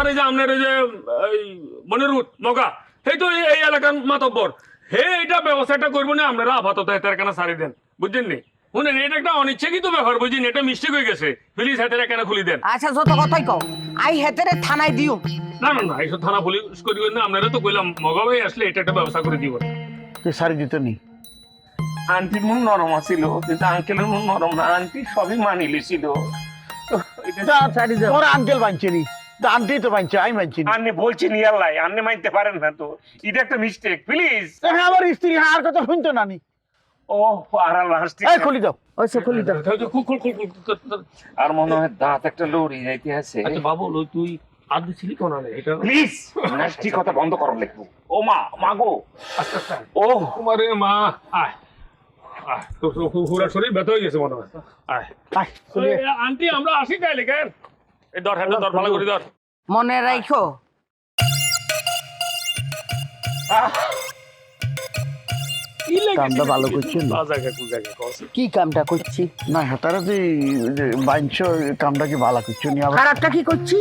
sir এই যে আপনার ওই যে মনিরুত মগা সেই তো এই এলাকার মাতব্বর হে এটা ব্যবস্থাটা করবো না আপনারা আপাতত এটার কেন সারি দেন বুঝছেন নি শুনেন এটা একটা অনিচ্ছাকৃত ব্যাপার বুঝছেন এটা মিস্টেক হয়ে গেছে প্লিজ হাতের কেন খুলি দেন আচ্ছা যত কথাই কও আই হেতেরে থানায় দিও না না না এইসব থানা পুলিশ করি না আপনারা তো কইলাম মগা ভাই আসলে এটা একটা ব্যবস্থা করে দিব সারি দিত নি আন্টির মন নরম আছিল কিন্তু আঙ্কেলের মন নরম না আন্টি সবই মানি লিছিল ওর আঙ্কেল বানছে নি আন্টি তো বানছে আমি বানছি আন্নে বলছি নিয়াল্লাই আন্নে মানতে পারেন না তো এটা একটা মিস্টেক প্লিজ আমার স্ত্রী আর কথা শুনতো না নি ও আর লাস্ট খুলি দাও ওই সে খুলি দাও আর মনে হয় দাঁত একটা লড়ি যাইতে আছে আচ্ছা বাবু তুই আর দিছিলি কোন আলে এটা প্লিজ নাস্তি কথা বন্ধ করো লিখবো ও মা মাগো আচ্ছা আচ্ছা ও তোমারে মা আয় আয় তো পুরো শরীর ব্যথা হয়ে গেছে মনে হয় আয় আন্টি আমরা আসি তাইলে কেন এই দর হাতে দর ভালো করে দর মনে রাখো কামটা ভালো করছেন কি কামটা করছি না তারা যে বাঞ্চ কামটা কি ভালো করছো নি আবার খারাপটা কি করছি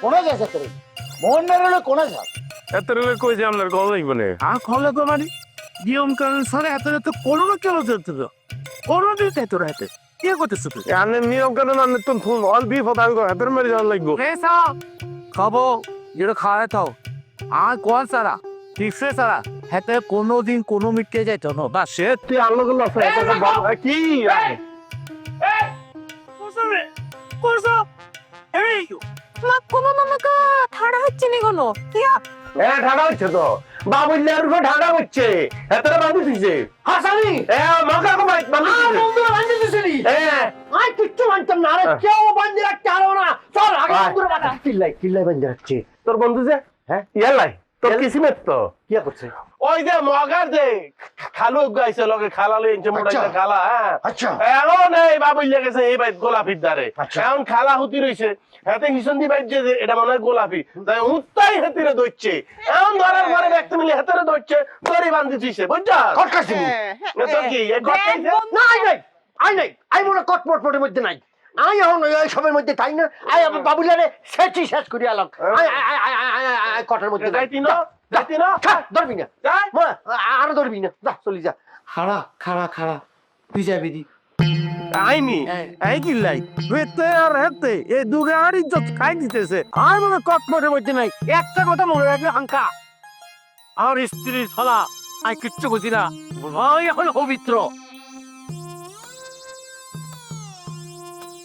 কোনে গেছে তোর মোহন মেরে কোনে যা এত রেলে কই যে আপনার গল লাগবে না আর খলে তো মানে নিয়ম কানুন সরে এত তো করোনা কেন চলতে তো করোনা দিতে তোর হাতে কি করতেছ তুই আপনি নিয়ম কানুন আপনি তো ফুল অল বি ফদাল করে হাতের মেরে যাওয়ার লাগবে রেসা খাবো যেটা খাওয়া থাও আর কোন সারা ঠিকছে সারা হাতে কোনোদিন কোনো মিটকে যাইতো না বা সে তুই আলো গুলো কি ঢাকা হচ্ছে তো বাবুল্লার উপর ঢাকা হচ্ছে এতটা বাঁধি দিছে হাসানি মগা কো বাঁধি দিছে আই কিচ্ছু মানতাম না আরে কেউ বাঁধি রাখতে পারো না চল আগে বন্ধুর বাটা কিল্লাই বাঁধি রাখছে তোর বন্ধু যে হ্যাঁ ইয়ালাই তোর কিসিমেত তো কি করছে ওই যে মগার যে খালু গাইছে লগে খালালো ইনছে মোটা খালা হ্যাঁ আচ্ছা এখন এই বাবুল্লা গেছে এই বাইত গোলাপির দারে এখন খালা হুতি রইছে হাতে হিসন্দি বাইত যে এটা মনে হয় গোলাপি তাই উত্তাই হাতিরে দইছে এখন ধরার পরে ব্যক্তি মিলে হাতিরে দইছে দড়ি বাঁধি দিছে বুঝছা কটকাছি তো কি না আই মনে কটপটপটের মধ্যে নাই আই এখন ওই সবের মধ্যে তাই না আই আমার বাবুলারে সেটি শেষ করি আলাম আই কটার মধ্যে যাইতি না ধরবি না আরো ধরবি না যা চলি যা খাড়া তুই যাবি দি আইনি এই কি লাই হেতে আর হেতে এই দুগে আর ইজ্জত খাই দিতেছে আর মনে কটমটের মধ্যে নাই একটা কথা মনে রাখবে হাঙ্কা আর স্ত্রী ছলা আই কিচ্ছু বুঝি না ওই এখন পবিত্র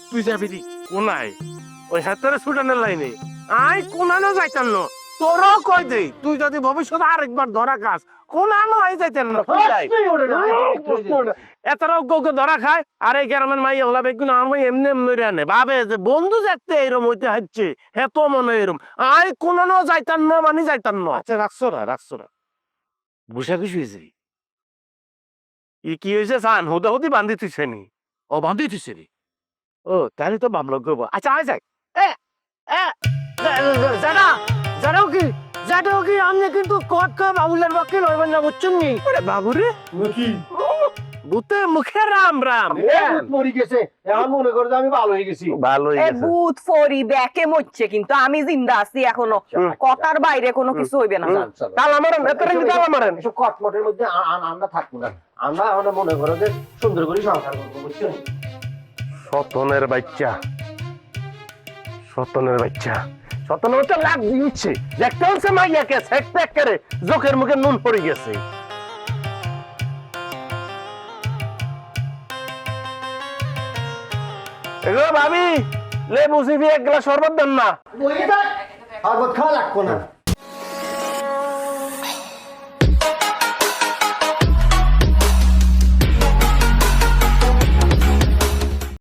তুই যাবি দি কোনায় ওই হাতের সুটানের লাইনে আই কোনানো যাইতাম না তোরও কই দে তুই যদি ভবিষ্যতে আরেকবার ধরা খাস কোনানো হয়ে যাইতেন না এতটা গৌকে ধরা খায় আর এই গ্রামের মাই ওলা বেগুন আমি এমনি এমনি আনে ভাবে যে বন্ধু যাচ্ছে এরম হইতে হচ্ছে হেত মনে এরম আই কোনানো যাইতাম না মানে যাইতাম না আচ্ছা রাখছো না বুঝা কিছু হয়েছে ই কি হয়েছে সান হুদি বান্ধি তুইছে নি ও বান্ধি তুইছে নি ও তাহলে তো মামলা করবো আচ্ছা আয় যাই জানাও কি আমি কিন্তু বাবুলের বাকিল হইবেন না বুঝছেন নি বাবুরে ভূতে মুখে রাম মরি গেছে এখন মনে করে আমি ভালো হয়ে গেছি ভূত ফরি ব্যাকে মরছে কিন্তু আমি জিন্দা আছি এখনো কথার বাইরে কোনো কিছু হইবে না তাল আমারেন তাল আমারেন এসব কটমটের মধ্যে আমরা থাকবো না আমরা এখন মনে করো যে সুন্দর করে সংসার করবো বুঝছেন সতনের বাচ্চা লাভ দিচ্ছে দেখতে হচ্ছে মাইয়াকে সেকতে করে চোখের মুখে নুন পড়ে গেছে এগো ভাবি লেবু সিবি এক গ্লাস শরবত দেন না শরবত খাওয়া লাগবো না